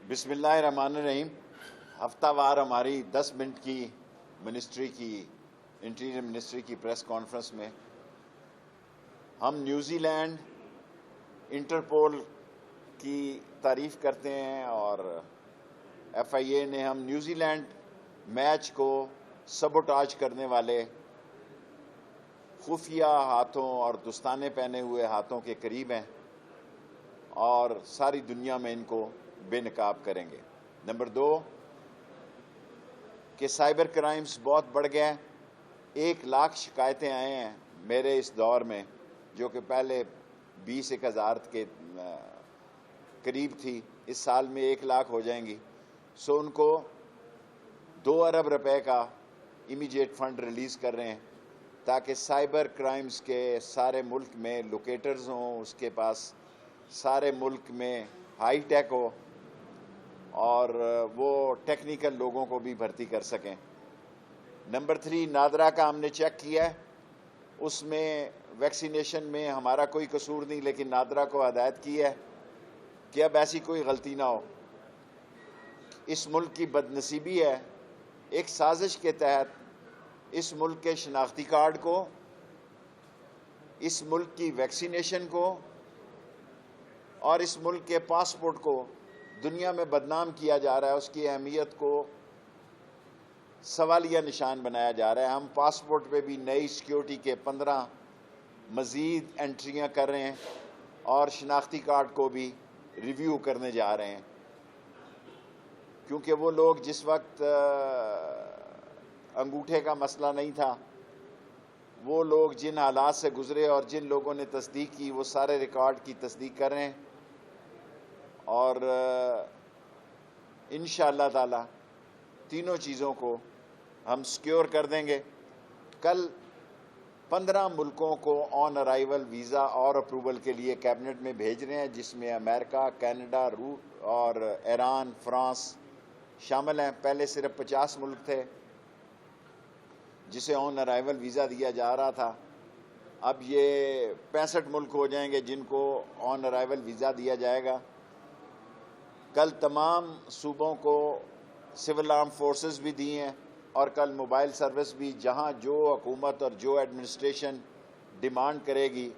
بسم اللہ الرحمن الرحیم۔ ہفتہ وار ہماری 10 منٹ کی منسٹری کی انٹیریئر منسٹری کی پریس کانفرنس میں ہم نیوزی لینڈ انٹرپول کی تعریف کرتے ہیں اور ایف آئی اے نے ہم نیوزی لینڈ میچ کو سبوٹاج کرنے والے خفیہ ہاتھوں اور دستانے پہنے ہوئے ہاتھوں کے قریب ہیں اور ساری دنیا میں ان کو بے نقاب کریں گے۔ نمبر 2 کہ سائبر کرائمز بہت بڑھ گئے ہیں۔ 1 لاکھ شکایتیں آئے ہیں میرے اس دور میں، جو کہ پہلے 20-21 ہزار کے قریب تھی، اس سال میں 1 لاکھ ہو جائیں گی۔ سو ان کو 2 ارب روپے کا امیجیٹ فنڈ ریلیز کر رہے ہیں تاکہ سائبر کرائمز کے سارے ملک میں لوکیٹرز ہوں، اس کے پاس سارے ملک میں ہائی ٹیک ہو اور وہ ٹیکنیکل لوگوں کو بھی بھرتی کر سکیں۔ نمبر 3 نادرا کا ہم نے چیک کیا ہے، اس میں ویکسینیشن میں ہمارا کوئی قصور نہیں، لیکن نادرا کو ہدایت کی ہے کہ اب ایسی کوئی غلطی نہ ہو۔ اس ملک کی بدنصیبی ہے، ایک سازش کے تحت اس ملک کے شناختی کارڈ کو، اس ملک کی ویکسینیشن کو اور اس ملک کے پاسپورٹ کو دنیا میں بدنام کیا جا رہا ہے، اس کی اہمیت کو سوالیہ نشان بنایا جا رہا ہے۔ ہم پاسپورٹ پہ بھی نئی سیکیورٹی کے 15 مزید انٹریاں کر رہے ہیں اور شناختی کارڈ کو بھی ریویو کرنے جا رہے ہیں، کیونکہ وہ لوگ جس وقت انگوٹھے کا مسئلہ نہیں تھا، وہ لوگ جن حالات سے گزرے اور جن لوگوں نے تصدیق کی، وہ سارے ریکارڈ کی تصدیق کر رہے ہیں اور انشاءاللہ تعالی تینوں چیزوں کو ہم سیکیور کر دیں گے۔ کل 15 ملکوں کو آن ارائیول ویزا اور اپروول کے لیے کیبنٹ میں بھیج رہے ہیں، جس میں امریکہ، کینیڈا، روس اور ایران، فرانس شامل ہیں۔ پہلے صرف 50 ملک تھے جسے آن ارائیول ویزا دیا جا رہا تھا، اب یہ 65 ملک ہو جائیں گے جن کو آن ارائیول ویزا دیا جائے گا۔ کل تمام صوبوں کو سول آرم فورسز بھی دی ہیں اور کل موبائل سروس بھی، جہاں جو حکومت اور جو ایڈمنسٹریشن ڈیمانڈ کرے گی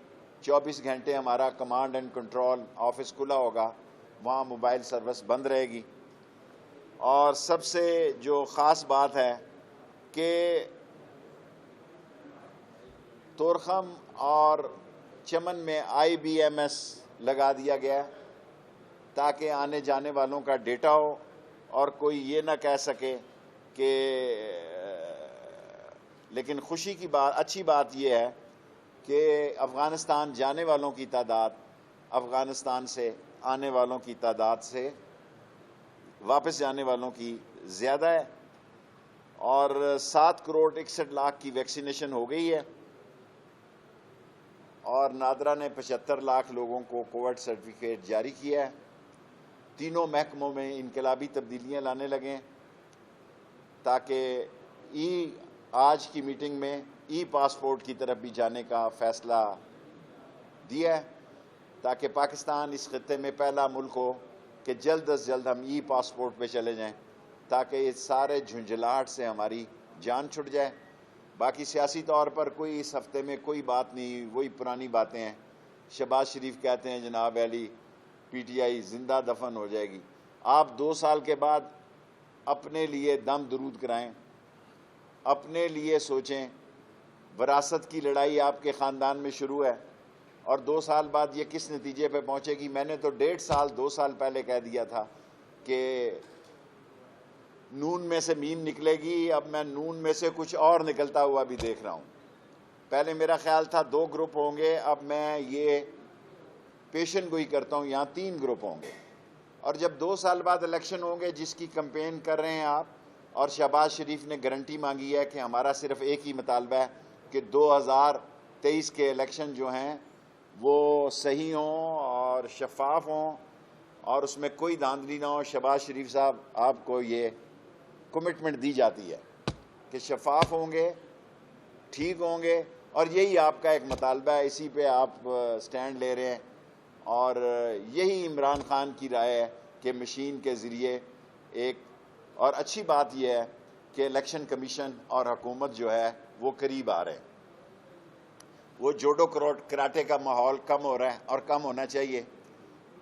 24 گھنٹے ہمارا کمانڈ اینڈ کنٹرول آفس کھلا ہوگا، وہاں موبائل سروس بند رہے گی۔ اور سب سے جو خاص بات ہے کہ تورخم اور چمن میں IBMS لگا دیا گیا ہے تاکہ آنے جانے والوں کا ڈیٹا ہو اور کوئی یہ نہ کہہ سکے کہ، لیکن خوشی کی بات، اچھی بات یہ ہے کہ افغانستان جانے والوں کی تعداد افغانستان سے آنے والوں کی تعداد سے واپس جانے والوں کی زیادہ ہے اور 7 کروڑ 61 لاکھ کی ویکسینیشن ہو گئی ہے اور نادرا نے 75 لاکھ لوگوں کو کووڈ سرٹیفکیٹ جاری کیا ہے۔ تینوں محکموں میں انقلابی تبدیلیاں لانے لگے تاکہ آج کی میٹنگ میں پاسپورٹ کی طرف بھی جانے کا فیصلہ دیا ہے تاکہ پاکستان اس خطے میں پہلا ملک ہو کہ جلد از جلد ہم پاسپورٹ پہ چلے جائیں تاکہ اس سارے جھنجھلاہٹ سے ہماری جان چھٹ جائے۔ باقی سیاسی طور پر کوئی اس ہفتے میں کوئی بات نہیں، وہی پرانی باتیں ہیں۔ شہباز شریف کہتے ہیں جناب علی PTI زندہ دفن ہو جائے گی۔ آپ 2 سال کے بعد اپنے لیے دم درود کرائیں، اپنے لیے سوچیں۔ وراثت کی لڑائی آپ کے خاندان میں شروع ہے اور 2 سال بعد یہ کس نتیجے پہ پہنچے گی؟ میں نے تو 2 سال پہلے کہہ دیا تھا کہ نون میں سے میم نکلے گی، اب میں نون میں سے کچھ اور نکلتا ہوا بھی دیکھ رہا ہوں۔ پہلے میرا خیال تھا 2 گروپ ہوں گے، اب میں یہ پیشن گوئی کرتا ہوں یہاں 3 گروپ ہوں گے۔ اور جب 2 سال بعد الیکشن ہوں گے جس کی کمپین کر رہے ہیں آپ، اور شہباز شریف نے گارنٹی مانگی ہے کہ ہمارا صرف ایک ہی مطالبہ ہے کہ 2023 کے الیکشن جو ہیں وہ صحیح ہوں اور شفاف ہوں اور اس میں کوئی دھاندلی نہ ہو۔ شہباز شریف صاحب، آپ کو یہ کمٹمنٹ دی جاتی ہے کہ شفاف ہوں گے، ٹھیک ہوں گے، اور یہی آپ کا ایک مطالبہ ہے، اسی پہ آپ سٹینڈ لے رہے ہیں اور یہی عمران خان کی رائے ہے کہ مشین کے ذریعے ایک، اور اچھی بات یہ ہے کہ الیکشن کمیشن اور حکومت جو ہے وہ قریب آ رہے ہیں. وہ جوڈو کراٹے کا ماحول کم ہو رہا ہے اور کم ہونا چاہیے.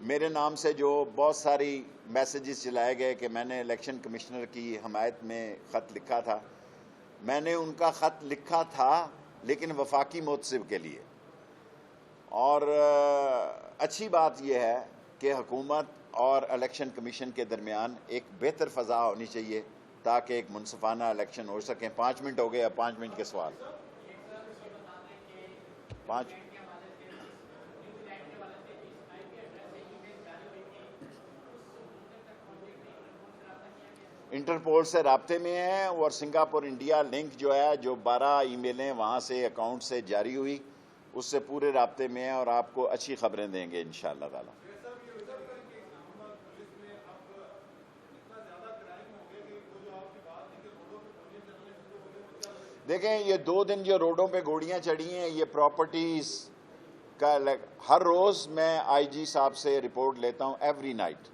میرے نام سے جو بہت ساری میسیجز چلائے گئے کہ میں نے الیکشن کمشنر کی حمایت میں خط لکھا تھا، میں نے ان کا خط لکھا تھا لیکن وفاقی محتسب کے لیے. اور اچھی بات یہ ہے کہ حکومت اور الیکشن کمیشن کے درمیان ایک بہتر فضا ہونی چاہیے تاکہ ایک منصفانہ الیکشن ہو سکیں. 5 منٹ ہو گئے، اب 5 منٹ کے سوال. 5 انٹرپول سے رابطے میں ہیں، اور سنگاپور انڈیا لنک جو ہے، جو 12 ای میلیں وہاں سے اکاؤنٹ سے جاری ہوئی، اس سے پورے رابطے میں ہیں اور آپ کو اچھی خبریں دیں گے انشاءاللہ تعالی. دیکھیں یہ 2 دن جو روڈوں پہ گوڑیاں چڑھی ہیں، یہ پراپرٹیز کا ہر روز میں آئی جی صاحب سے رپورٹ لیتا ہوں ایوری نائٹ.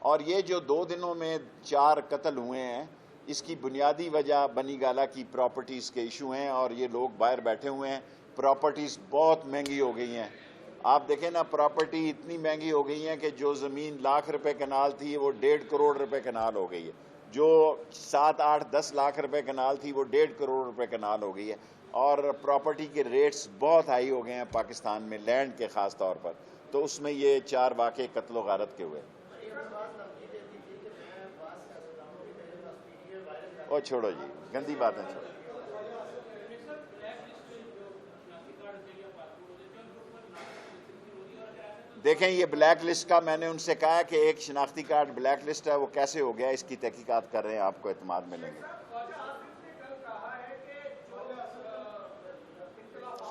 اور یہ جو 2 دنوں میں 4 قتل ہوئے ہیں، اس کی بنیادی وجہ بنی گالہ کی پراپرٹیز کے ایشو ہیں، اور یہ لوگ باہر بیٹھے ہوئے ہیں. پراپرٹیز بہت مہنگی ہو گئی ہیں. آپ دیکھیں نا، پراپرٹی اتنی مہنگی ہو گئی ہیں کہ جو زمین لاکھ روپے کنال تھی وہ 1.5 کروڑ روپے کنال ہو گئی ہے. جو 7 8 10 لاکھ روپے کنال تھی وہ 1.5 کروڑ روپے کنال ہو گئی ہے. اور پراپرٹی کے ریٹس بہت ہائی ہو گئے ہیں پاکستان میں، لینڈ کے خاص طور پر. تو اس میں یہ 4 واقعے قتل و غارت کے ہوئے. او چھوڑو جی، گندی باتیں چھوڑو. دیکھیں یہ بلیک لسٹ کا میں نے ان سے کہا کہ ایک شناختی کارڈ بلیک لسٹ ہے، وہ کیسے ہو گیا، اس کی تحقیقات کر رہے ہیں، آپ کو اعتماد ملیں گے.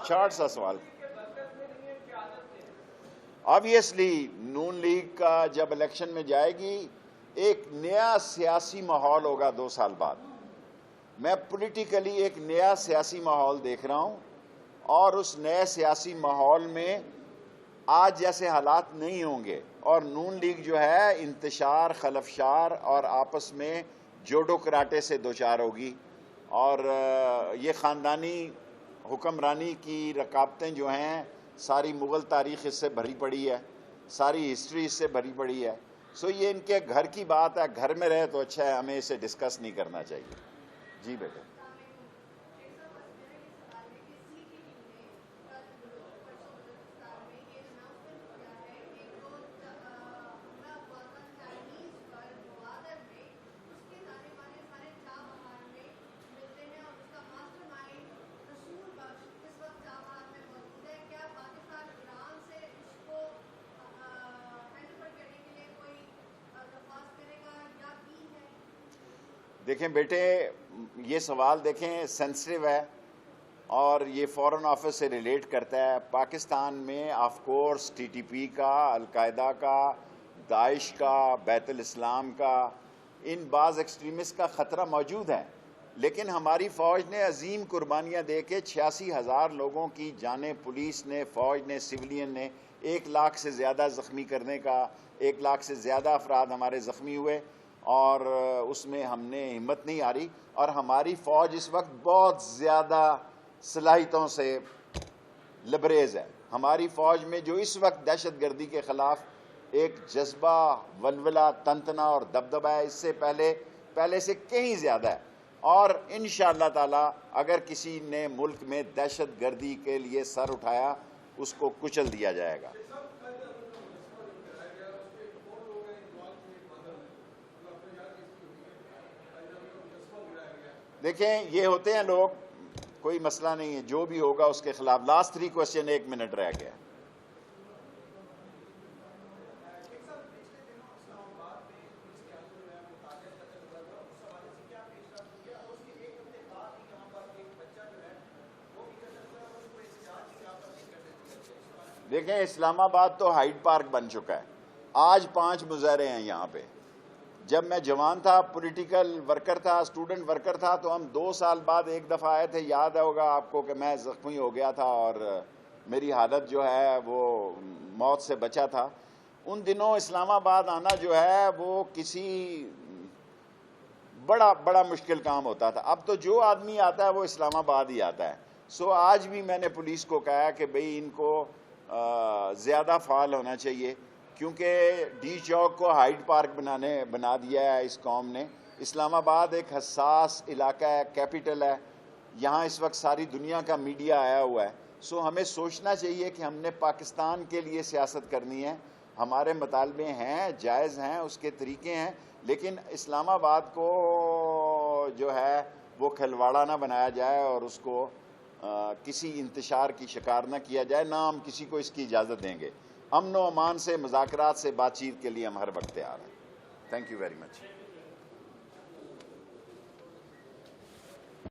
شارٹ سا سوال. آبویسلی نون لیگ کا جب الیکشن میں جائے گی، ایک نیا سیاسی ماحول ہوگا 2 سال بعد. میں پولیٹیکلی ایک نیا سیاسی ماحول دیکھ رہا ہوں، اور اس نئے سیاسی ماحول میں آج جیسے حالات نہیں ہوں گے، اور نون لیگ جو ہے انتشار، خلفشار اور آپس میں جوڈو کراٹے سے دوچار ہوگی. اور یہ خاندانی حکمرانی کی رکاوٹیں جو ہیں، ساری مغل تاریخ اس سے بھری پڑی ہے، ساری ہسٹری اس سے بھری پڑی ہے. سو یہ ان کے گھر کی بات ہے، گھر میں رہے تو اچھا ہے، ہمیں اسے ڈسکس نہیں کرنا چاہیے. جی بیٹے. دیکھیں بیٹے، یہ سوال دیکھیں سینسٹیو ہے، اور یہ فورن آفس سے ریلیٹ کرتا ہے. پاکستان میں of course T T P کا، القاعدہ کا، داعش کا، بیت الاسلام کا، ان بعض ایکسٹریمسٹ کا خطرہ موجود ہے. لیکن ہماری فوج نے عظیم قربانیاں دے کے 86,000 لوگوں کی جانیں، پولیس نے، فوج نے، سویلین نے، 1 لاکھ سے زیادہ زخمی کرنے کا، 1 لاکھ سے زیادہ افراد ہمارے زخمی ہوئے، اور اس میں ہم نے ہمت نہیں ہاری. اور ہماری فوج اس وقت بہت زیادہ صلاحیتوں سے لبریز ہے. ہماری فوج میں جو اس وقت دہشت گردی کے خلاف ایک جذبہ، ولولہ، تنتنا اور دبدبہ ہے، اس سے پہلے سے کہیں زیادہ ہے. اور انشاءاللہ تعالی اگر کسی نے ملک میں دہشت گردی کے لیے سر اٹھایا، اس کو کچل دیا جائے گا. دیکھیں یہ ہوتے ہیں لوگ، کوئی مسئلہ نہیں ہے، جو بھی ہوگا اس کے خلاف. لاسٹ 3 کوسچن، 1 منٹ رہ گیا. دیکھیں اسلام آباد تو ہائیڈ پارک بن چکا ہے. آج 5 مظاہرے ہیں یہاں پہ. جب میں جوان تھا، پولیٹیکل ورکر تھا، اسٹوڈنٹ ورکر تھا، تو ہم 2 سال بعد ایک دفعہ آئے تھے. یاد ہوگا آپ کو کہ میں زخمی ہو گیا تھا اور میری حالت جو ہے وہ موت سے بچا تھا. ان دنوں اسلام آباد آنا جو ہے وہ کسی بڑا مشکل کام ہوتا تھا. اب تو جو آدمی آتا ہے وہ اسلام آباد ہی آتا ہے. سو آج بھی میں نے پولیس کو کہا کہ بھئی ان کو زیادہ فعال ہونا چاہیے, کیونکہ ڈی چوک کو ہائیڈ پارک بنا دیا ہے اس قوم نے. اسلام آباد ایک حساس علاقہ ہے, کیپٹل ہے, یہاں اس وقت ساری دنیا کا میڈیا آیا ہوا ہے. سو ہمیں سوچنا چاہیے کہ ہم نے پاکستان کے لیے سیاست کرنی ہے. ہمارے مطالبے ہیں, جائز ہیں, اس کے طریقے ہیں, لیکن اسلام آباد کو جو ہے وہ کھلواڑا نہ بنایا جائے اور اس کو کسی انتشار کی شکار نہ کیا جائے. نہ ہم کسی کو اس کی اجازت دیں گے. امن و امان سے, مذاکرات سے, بات چیت کے لیے ہم ہر وقت تیار ہیں. Thank you very much.